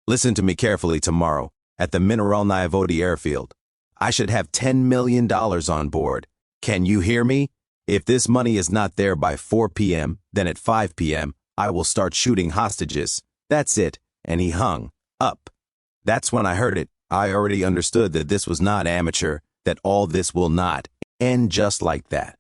Listen to me carefully tomorrow at the Mineralnaya Vodi airfield. I should have $10 million on board. Can you hear me? If this money is not there by 4 p.m., then at 5 p.m., I will start shooting hostages. That's it. And he hung up. That's when I heard it. I already understood that this was not amateur, that all this will not end just like that.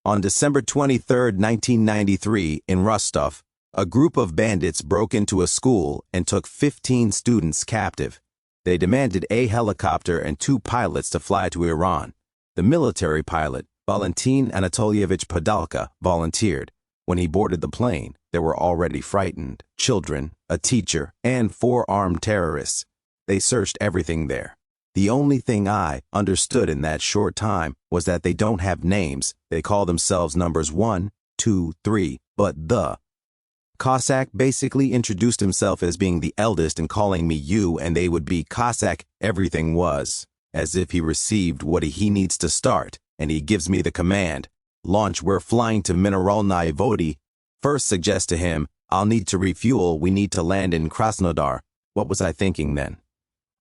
On December 23, 1993, in Rostov, a group of bandits broke into a school and took 15 students captive. They demanded a helicopter and 2 pilots to fly to Iran. The military pilot, Valentin Anatolievich Padalka, volunteered. When he boarded the plane, there were already frightened children, a teacher, and 4 armed terrorists. They searched everything there. The only thing I understood in that short time was that they don't have names. They call themselves numbers 1, 2, 3, but the Cossack basically introduced himself as being the eldest and calling me you, and they would be Cossack. Everything was as if he received what he needs to start, and he gives me the command. Launch, we're flying to Mineralnaya Vodi. First suggest to him, I'll need to refuel, we need to land in Krasnodar. What was I thinking then?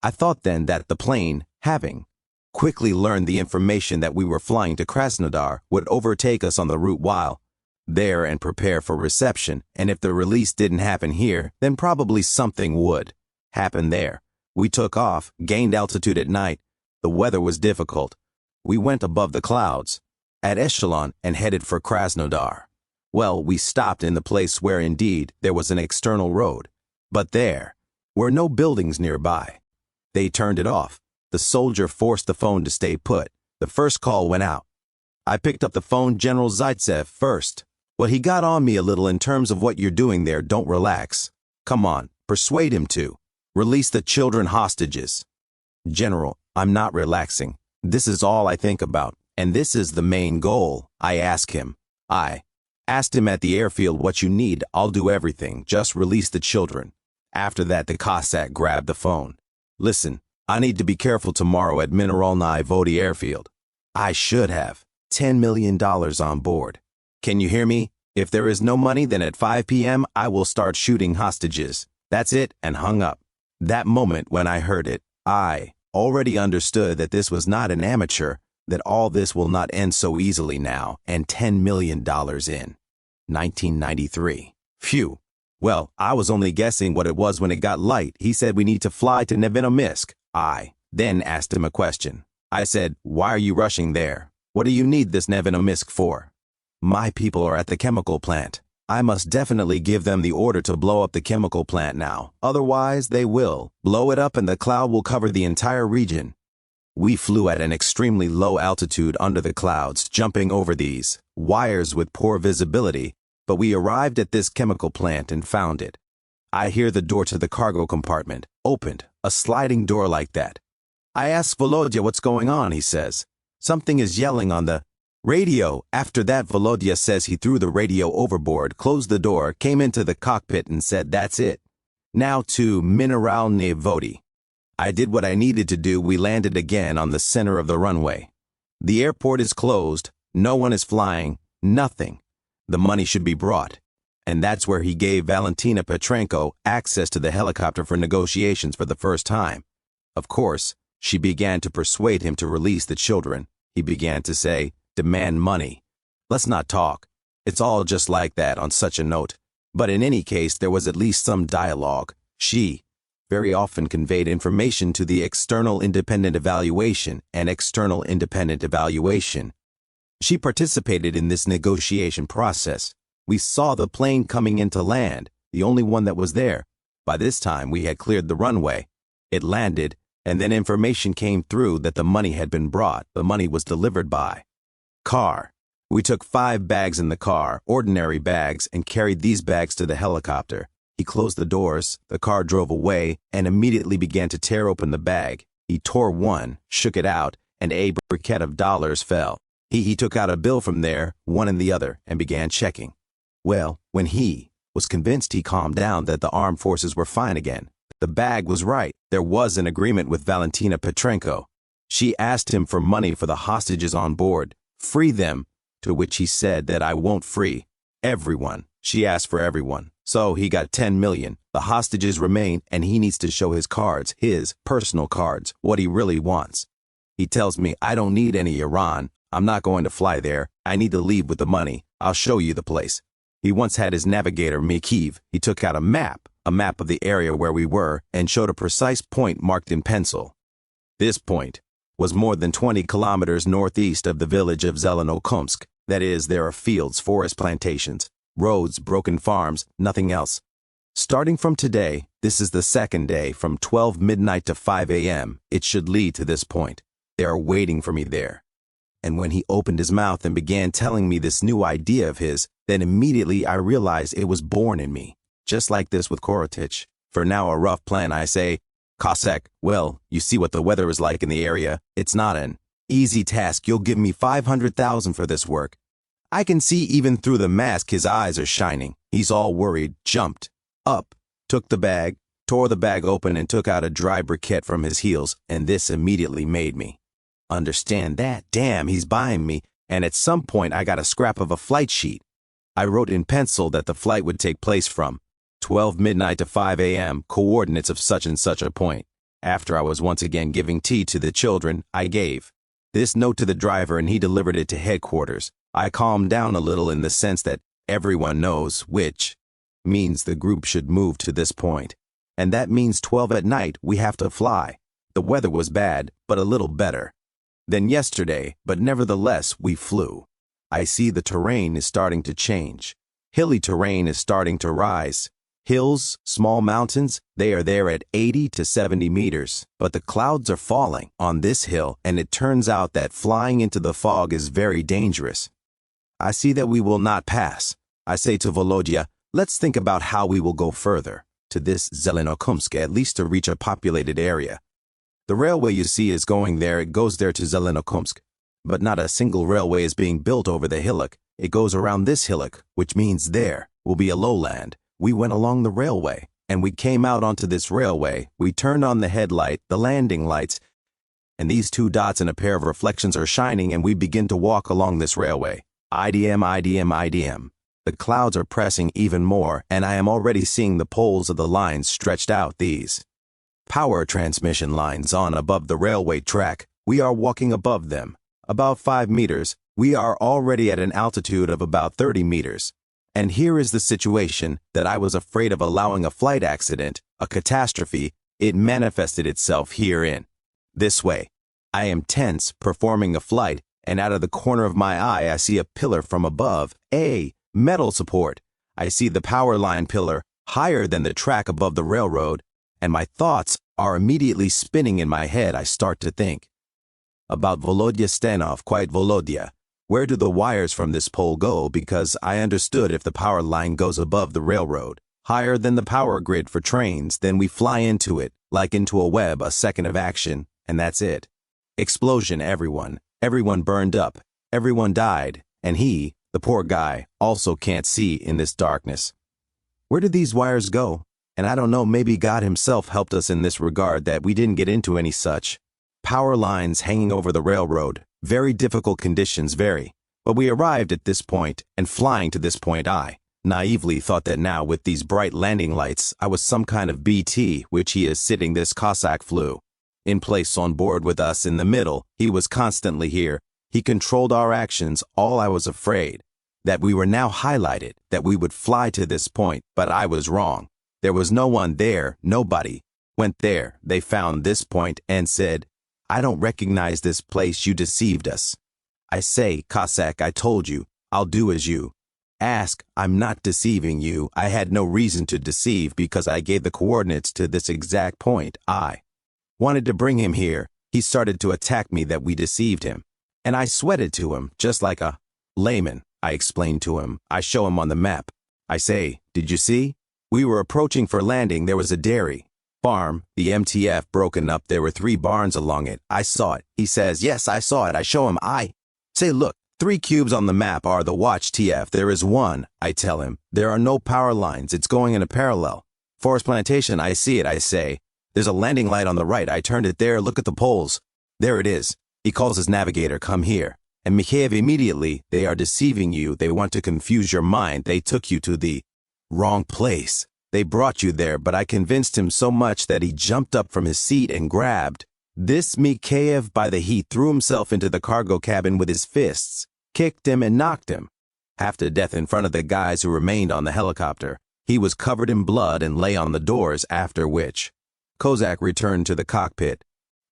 I thought then that the plane, having quickly learned the information that we were flying to Krasnodar, would overtake us on the route while there and prepare for reception, and if the release didn't happen here, then probably something would happen there. We took off, gained altitude at night. The weather was difficult. We went above the clouds, at Echelon, and headed for Krasnodar. Well, we stopped in the place where indeed there was an external road, but there were no buildings nearby. They turned it off. The soldier forced the phone to stay put. The first call went out. I picked up the phone, General Zaitsev first. Well, he got on me a little in terms of what you're doing there. Don't relax. Come on, persuade him to release the children hostages. General, I'm not relaxing. This is all I think about, and this is the main goal. I asked him at the airfield what you need. I'll do everything. Just release the children. After that, the Cossack grabbed the phone. Listen, I need to be careful tomorrow at Mineralnaya Vodi airfield. I should have $10 million on board. Can you hear me? If there is no money, then at 5 p.m. I will start shooting hostages. That's it, and hung up. That moment when I heard it, I already understood that this was not an amateur, that all this will not end so easily now, and $10 million in 1993. Phew. Well, I was only guessing what it was when it got light. He said we need to fly to Nevinomysk. I then asked him a question. I said, why are you rushing there? What do you need this Nevinomysk for? My people are at the chemical plant. I must definitely give them the order to blow up the chemical plant now. Otherwise, they will blow it up and the cloud will cover the entire region. We flew at an extremely low altitude under the clouds, jumping over these wires with poor visibility. But we arrived at this chemical plant and found it. I hear the door to the cargo compartment opened, a sliding door like that. I ask Volodya what's going on. He says, something is yelling on the radio. After that, Volodya says he threw the radio overboard, closed the door, came into the cockpit and said, that's it. Now to Mineralnaya Vodi. I did what I needed to do. We landed again on the center of the runway. The airport is closed. No one is flying. Nothing. The money should be brought. And that's where he gave Valentina Petrenko access to the helicopter for negotiations for the first time. Of course, she began to persuade him to release the children. He began to say, demand money. Let's not talk. It's all just like that on such a note. But in any case, there was at least some dialogue. She very often conveyed information to the external independent evaluation and external independent evaluation. She participated in this negotiation process. We saw the plane coming into land, the only one that was there. By this time, we had cleared the runway. It landed, and then information came through that the money had been brought. The money was delivered by car. We took 5 bags in the car, ordinary bags, and carried these bags to the helicopter. He closed the doors, the car drove away, and immediately began to tear open the bag. He tore one, shook it out, and a briquette of dollars fell. He took out a bill from there, one and the other, and began checking. Well, when he was convinced, he calmed down that the armed forces were fine again. The bag was right. There was an agreement with Valentina Petrenko. She asked him for money for the hostages on board. Free them, to which he said that I won't free everyone. She asked for everyone. So he got 10 million. The hostages remain, and he needs to show his cards, his personal cards, what he really wants. He tells me, I don't need any Iran. I'm not going to fly there. I need to leave with the money. I'll show you the place. He once had his navigator, Mikiv. He took out a map of the area where we were, and showed a precise point marked in pencil. This point was more than 20 kilometers northeast of the village of Zelenokumsk. That is, there are fields, forest plantations, roads, broken farms, nothing else. Starting from today, this is the second day, from 12 midnight to 5 a.m., it should lead to this point. They are waiting for me there. And when he opened his mouth and began telling me this new idea of his, then immediately I realized it was born in me. Just like this with Korotich. For now a rough plan, I say, Cossack, well, you see what the weather is like in the area. It's not an easy task. You'll give me 500,000 for this work. I can see even through the mask his eyes are shining. He's all worried, jumped up, took the bag, tore the bag open and took out a dry briquette from his heels, and this immediately made me understand that, damn, he's buying me, and at some point I got a scrap of a flight sheet. I wrote in pencil that the flight would take place from 12 midnight to 5 a.m., coordinates of such and such a point. After I was once again giving tea to the children, I gave this note to the driver and he delivered it to headquarters. I calmed down a little in the sense that everyone knows, which means the group should move to this point. And that means 12 at night we have to fly. The weather was bad, but a little better than yesterday, but nevertheless we flew. I see the terrain is starting to change. Hilly terrain is starting to rise. Hills, small mountains, they are there at 80 to 70 meters, but the clouds are falling on this hill, and it turns out that flying into the fog is very dangerous. I see that we will not pass. I say to Volodya, let's think about how we will go further, to this Zelenokumsk, at least to reach a populated area. The railway you see is going there, it goes there to Zelenokumsk, but not a single railway is being built over the hillock. It goes around this hillock, which means there will be a lowland. We went along the railway, and we came out onto this railway. We turned on the headlight, the landing lights, and these two dots and a pair of reflections are shining, and we begin to walk along this railway. IDM, IDM, IDM. The clouds are pressing even more, and I am already seeing the poles of the lines stretched out, these power transmission lines on above the railway track. We are walking above them. About 5 meters. We are already at an altitude of about 30 meters. And here is the situation that I was afraid of allowing a flight accident, a catastrophe. It manifested itself herein. This way. I am tense, performing a flight, and out of the corner of my eye I see a pillar from above, a metal support. I see the power line pillar, higher than the track above the railroad, and my thoughts are immediately spinning in my head. I start to think about Volodya Stanov, quite Volodya. Where do the wires from this pole go? Because I understood if the power line goes above the railroad, higher than the power grid for trains, then we fly into it, like into a web, a second of action, and that's it. Explosion, everyone burned up, everyone died, and he, the poor guy, also can't see in this darkness. Where did these wires go? And I don't know, maybe God himself helped us in this regard that we didn't get into any such power lines hanging over the railroad. Very difficult conditions, very. But we arrived at this point, and flying to this point I naively thought that now with these bright landing lights I was some kind of BT, which he is sitting. This Cossack flew in place on board with us in the middle. He was constantly here. He controlled our actions. All I was afraid that we were now highlighted, that we would fly to this point, but I was wrong. There was no one there, nobody went there. They found this point and said, I don't recognize this place, you deceived us. I say, Cossack, I told you, I'll do as you ask. I'm not deceiving you. I had no reason to deceive because I gave the coordinates to this exact point. I wanted to bring him here. He started to attack me that we deceived him. And I sweated to him, just like a layman. I explained to him. I show him on the map. I say, did you see? We were approaching for landing. There was a dairy farm, the MTF broken up. There were 3 barns along it. I saw it. He says, yes, I saw it. I show him. I say, look, 3 cubes on the map are the watch TF. There is one. I tell him, there are no power lines. It's going in a parallel. Forest plantation, I see it. I say, there's a landing light on the right. I turned it there. Look at the poles. There it is. He calls his navigator, come here. And Mikhail immediately, they are deceiving you. They want to confuse your mind. They took you to the Wrong place. They brought you there, but I convinced him so much that he jumped up from his seat and grabbed this Mikheyev by the heat, threw himself into the cargo cabin with his fists, kicked him and knocked him, half to death in front of the guys who remained on the helicopter. He was covered in blood and lay on the doors, after which Kozak returned to the cockpit.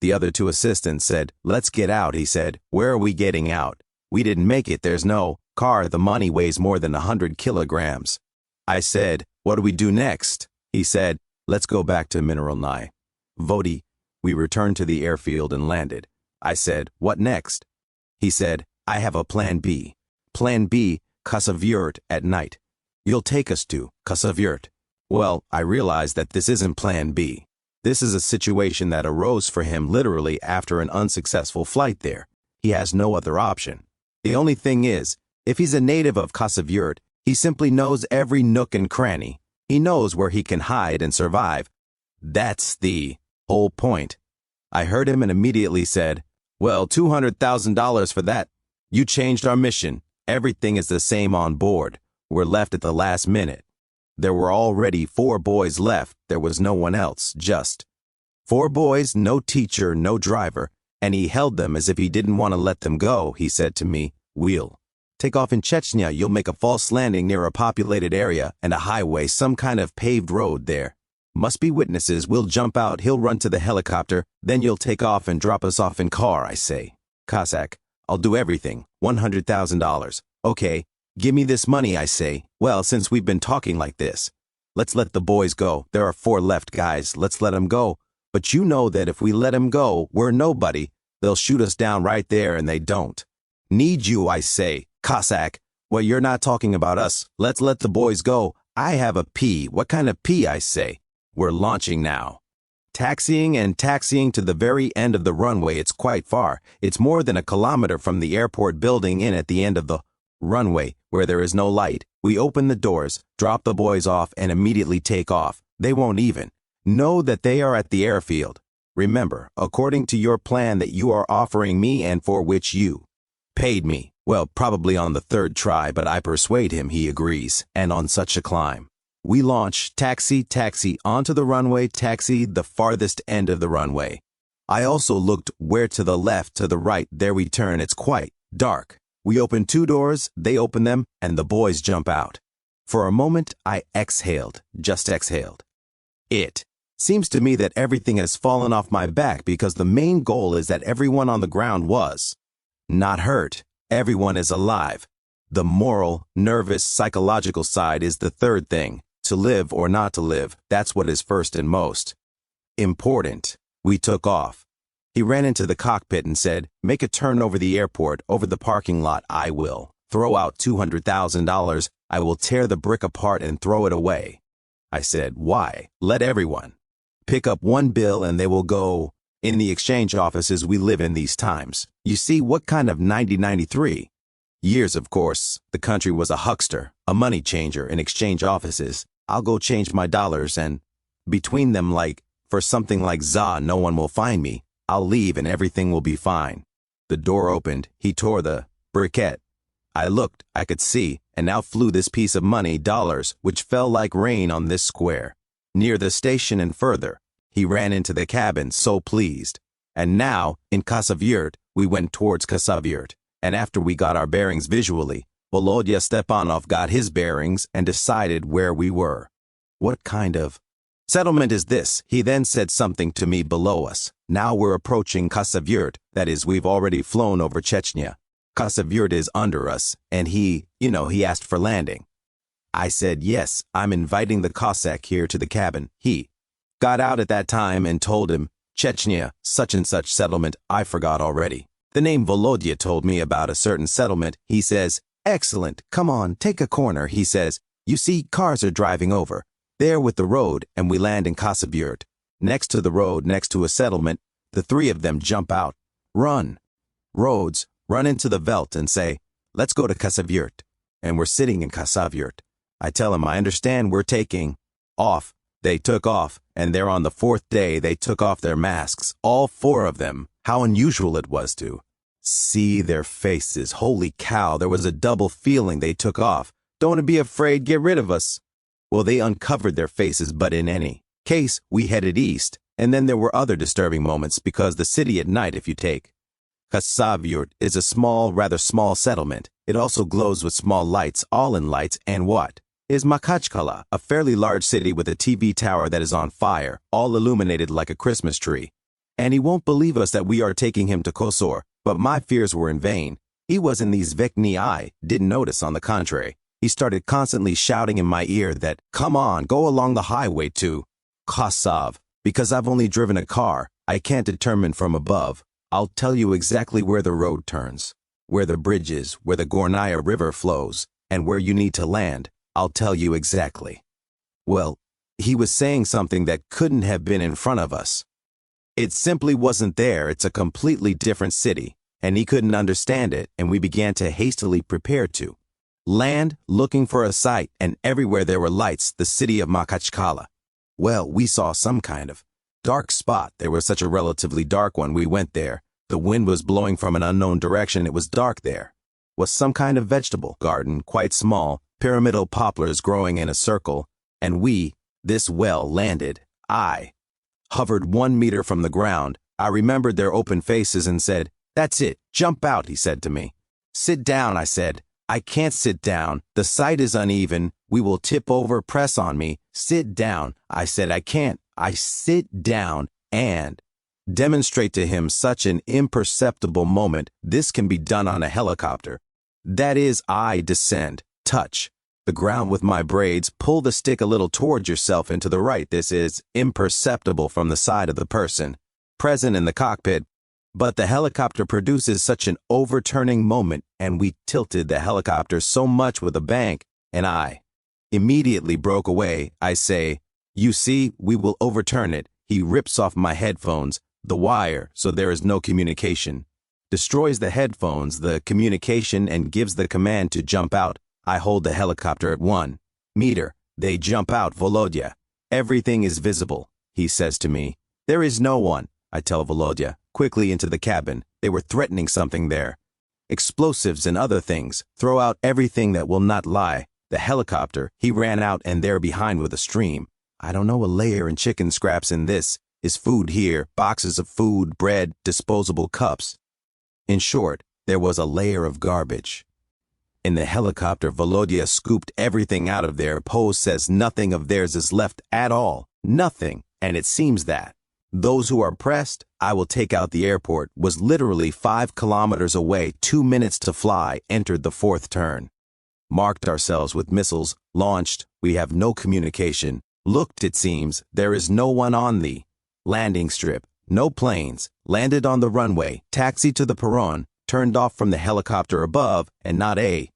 The other two assistants said, "Let's get out," he said. "Where are we getting out? We didn't make it, there's no car, the money weighs more than 100 kilograms. I said, "What do we do next?" He said, "Let's go back to Mineralnaya Vody." We returned to the airfield and landed. I said, "What next?" He said, "I have a plan B. Plan B, Khasavyurt at night. You'll take us to Khasavyurt." Well, I realized that this isn't plan B. This is a situation that arose for him literally after an unsuccessful flight there. He has no other option. The only thing is, if he's a native of Khasavyurt, he simply knows every nook and cranny. He knows where he can hide and survive. That's the whole point. I heard him and immediately said, "Well, $200,000 for that. You changed our mission. Everything is the same on board. We're left at the last minute." There were already 4 boys left. There was no one else, just 4 boys, no teacher, no driver, and he held them as if he didn't want to let them go. He said to me, "We'll take off in Chechnya. You'll make a false landing near a populated area and a highway, some kind of paved road there. Must be witnesses. We'll jump out. He'll run to the helicopter. Then you'll take off and drop us off in car." I say, "Cossack, I'll do everything. $100,000. Okay, give me this money," I say. "Well, since we've been talking like this, let's let the boys go. There are 4 left, guys. Let's let them go. But you know that if we let them go, we're nobody. They'll shoot us down right there, and they don't need you," I say. "Cossack, well, you're not talking about us. Let's let the boys go. I have a P. What kind of P?" I say. "We're launching now. Taxiing to the very end of the runway. It's quite far. It's more than a kilometer from the airport building in at the end of the runway, where there is no light. We open the doors, drop the boys off, and immediately take off. They won't even know that they are at the airfield. Remember, according to your plan that you are offering me and for which you paid me. Well, probably on the 3rd try, but I persuade him, he agrees, and on such a climb. We launch, taxi onto the runway, taxi the farthest end of the runway. I also looked where to the left, to the right, there we turn, it's quite dark. We open 2 doors, they open them, and the boys jump out. For a moment, I exhaled, just exhaled. It seems to me that everything has fallen off my back because the main goal is that everyone on the ground was not hurt. Everyone is alive. The moral, nervous, psychological side is the 3rd thing. To live or not to live, that's what is first and most important. We took off. He ran into the cockpit and said, "Make a turn over the airport, over the parking lot. I will throw out $200,000. I will tear the brick apart and throw it away." I said, "Why? Let everyone pick up 1 bill and they will go in the exchange offices we live in these times. You see, what kind of 1993 years, of course, the country was a huckster, a money changer in exchange offices. I'll go change my dollars and between them, like, for something like za, no one will find me. I'll leave and everything will be fine." The door opened. He tore the briquette. I looked, I could see, and now flew this piece of money, dollars, which fell like rain on this square. Near the station and further, he ran into the cabin, so pleased. And now, in Khasavyurt, we went towards Khasavyurt. And after we got our bearings visually, Volodya Stepanov got his bearings and decided where we were. "What kind of settlement is this?" He then said something to me below us. "Now we're approaching Khasavyurt, that is, we've already flown over Chechnya. Khasavyurt is under us, and he asked for landing." I said, "Yes, I'm inviting the Cossack here to the cabin." He got out at that time and told him, "Chechnya, such and such settlement, I forgot already. The name Volodya told me about a certain settlement." He says, "Excellent, come on, take a corner." He says, "You see, cars are driving over there with the road, and we land in Khasavyurt. Next to the road, next to a settlement, the 3 of them jump out, run roads, run into the veldt and say, 'Let's go to Khasavyurt.' And we're sitting in Khasavyurt. I tell him, I understand we're taking off. They took off, and there on the 4th day they took off their masks, all 4 of them. How unusual it was to see their faces. Holy cow, there was a double feeling. They took off. Don't be afraid, get rid of us. Well, they uncovered their faces, but in any case, we headed east, and then there were other disturbing moments because the city at night, if you take Khasavyurt, is a small, rather small settlement. It also glows with small lights, all in lights, and what is Makhachkala, a fairly large city with a TV tower that is on fire, all illuminated like a Christmas tree. And he won't believe us that we are taking him to Kosor, but my fears were in vain. He was in these Vekni I didn't notice, on the contrary. He started constantly shouting in my ear that, come on, go along the highway to Kosav. Because I've only driven a car, I can't determine from above. I'll tell you exactly where the road turns, where the bridge is, where the Gornaya River flows, and where you need to land. I'll tell you exactly. Well, he was saying something that couldn't have been in front of us. It simply wasn't there. It's a completely different city, and he couldn't understand it, and we began to hastily prepare to land, looking for a site, and everywhere there were lights, the city of Makhachkala. Well, we saw some kind of dark spot. There was such a relatively dark one. We went there. The wind was blowing from an unknown direction. It was dark there. Was some kind of vegetable garden, quite small, pyramidal poplars growing in a circle, and we, this well, landed. I hovered 1 meter from the ground. I remembered their open faces and said, that's it, jump out, he said to me. Sit down, I said. I can't sit down. The site is uneven. We will tip over, press on me. Sit down. I said, I can't. I sit down and demonstrate to him such an imperceptible moment. This can be done on a helicopter. That is, I descend, touch the ground with my braids, pull the stick a little towards yourself and to the right. This is imperceptible from the side of the person present in the cockpit. But the helicopter produces such an overturning moment, and we tilted the helicopter so much with a bank, and I immediately broke away. I say, you see, we will overturn it. He rips off my headphones, the wire, so there is no communication. Destroys the headphones, the communication, and gives the command to jump out. I hold the helicopter at 1 meter. They jump out, Volodya. Everything is visible, he says to me. There is no one, I tell Volodya. Quickly into the cabin. They were threatening something there. Explosives and other things. Throw out everything that will not lie. The helicopter, he ran out, and there behind with a stream. I don't know, a layer and chicken scraps in this. Is food here, boxes of food, bread, disposable cups. In short, there was a layer of garbage. In the helicopter, Volodya scooped everything out of there. Pose says nothing of theirs is left at all. Nothing. And it seems that those who are pressed, I will take out the airport, was literally 5 kilometers away, 2 minutes to fly, entered the 4th turn. Marked ourselves with missiles, launched, we have no communication. Looked, it seems, there is no one on the landing strip, no planes, landed on the runway, taxied to the perron, turned off from the helicopter above, and not a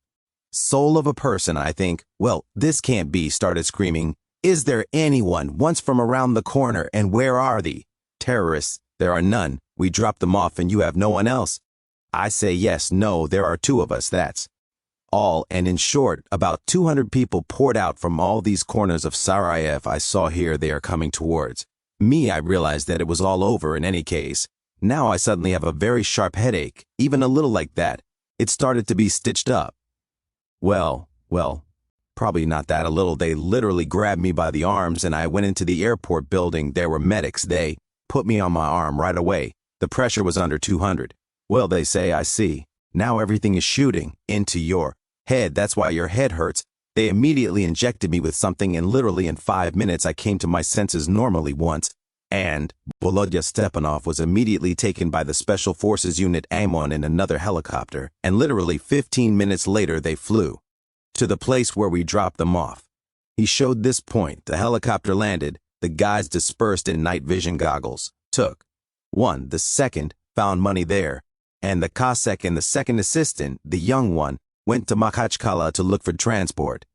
soul of a person. I think, well, this can't be, started screaming. Is there anyone once from around the corner, and where are the terrorists? There are none. We dropped them off and you have no one else. I say yes, no, there are 2 of us, that's all. And in short, about 200 people poured out from all these corners of Sarajevo. I saw here they are coming towards me. I realized that it was all over in any case. Now I suddenly have a very sharp headache, even a little like that. It started to be stitched up. Well, probably not that a little. They literally grabbed me by the arms and I went into the airport building. There were medics. They put me on my arm right away. The pressure was under 200. Well, they say, I see. Now everything is shooting into your head. That's why your head hurts. They immediately injected me with something and literally in 5 minutes I came to my senses normally once. And Volodya Stepanov was immediately taken by the Special Forces Unit Amon in another helicopter. And literally 15 minutes later they flew to the place where we dropped them off. He showed this point. The helicopter landed. The guys dispersed in night vision goggles. Took one. The second found money there. And the Cossack and the second assistant, the young one, went to Makhachkala to look for transport.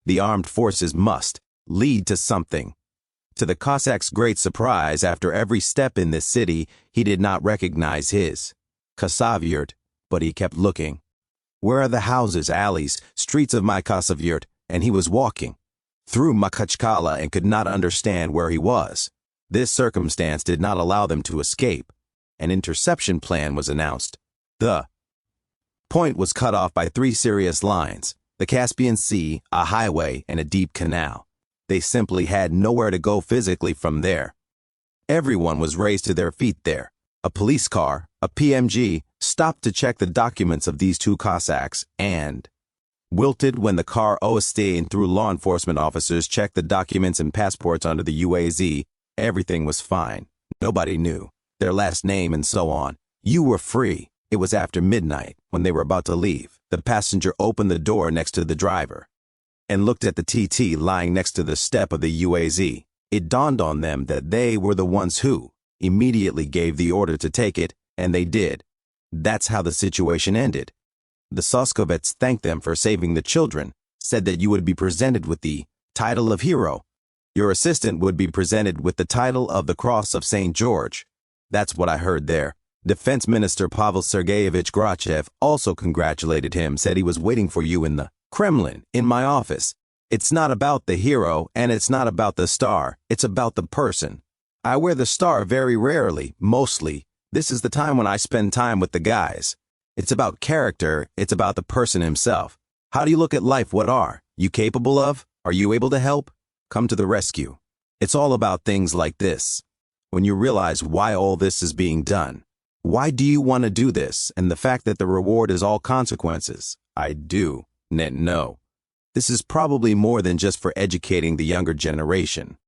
The armed forces must lead to something. To the Cossack's great surprise, after every step in this city, he did not recognize his Khasavyurt, but he kept looking. Where are the houses, alleys, streets of my Khasavyurt? And he was walking through Makhachkala and could not understand where he was. This circumstance did not allow them to escape. An interception plan was announced. The point was cut off by 3 serious lines: the Caspian Sea, a highway, and a deep canal. They simply had nowhere to go physically from there. Everyone was raised to their feet there. A police car, a PMG, stopped to check the documents of these two Cossacks and wilted when the car OST through law enforcement officers checked the documents and passports under the UAZ. Everything was fine. Nobody knew their last name and so on. You were free. It was after midnight when they were about to leave. The passenger opened the door next to the driver and looked at the TT lying next to the step of the UAZ. It dawned on them that they were the ones who immediately gave the order to take it, and they did. That's how the situation ended. The Soskovets thanked them for saving the children, said that you would be presented with the title of hero. Your assistant would be presented with the title of the Cross of St. George. That's what I heard there. Defense Minister Pavel Sergeyevich Grachev also congratulated him, said he was waiting for you in the Kremlin, in my office. It's not about the hero and it's not about the star, it's about the person. I wear the star very rarely, mostly. This is the time when I spend time with the guys. It's about character, it's about the person himself. How do you look at life? What are you capable of? Are you able to help? Come to the rescue. It's all about things like this. When you realize why all this is being done. Why do you want to do this? And the fact that the reward is all consequences. I do. No. This is probably more than just for educating the younger generation.